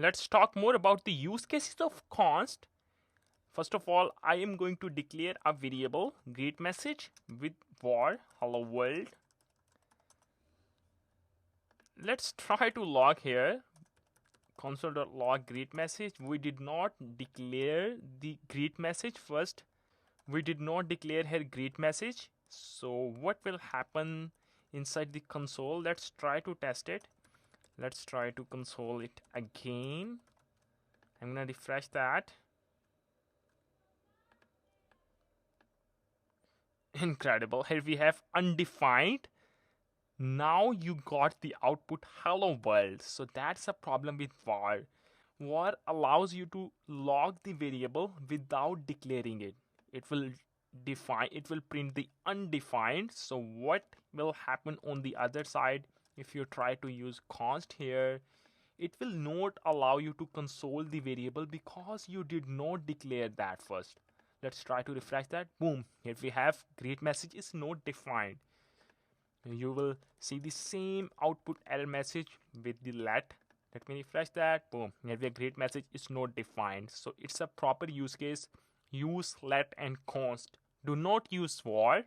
Let's talk more about the use cases of const. First of all, I am going to declare a variable greet message with var hello world. Let's try to log here console.log greet message. We did not declare the greet message first. We did not declare here greet message. So what will happen inside the console? Let's try to test it. Let's try to console it again. I'm gonna refresh that. Incredible. Here we have undefined. Now you got the output hello world. So that's a problem with var. Var allows you to log the variable without declaring it. It will print the undefined. So what will happen on the other side if you try to use const here? It will not allow you to console the variable because you did not declare that first. Let's try to refresh that. Boom, here we have greet message is not defined. You will see the same output error message with the let me refresh that. Boom, here we have greet message is not defined. So it's a proper use case. Use let and const. Do not use var.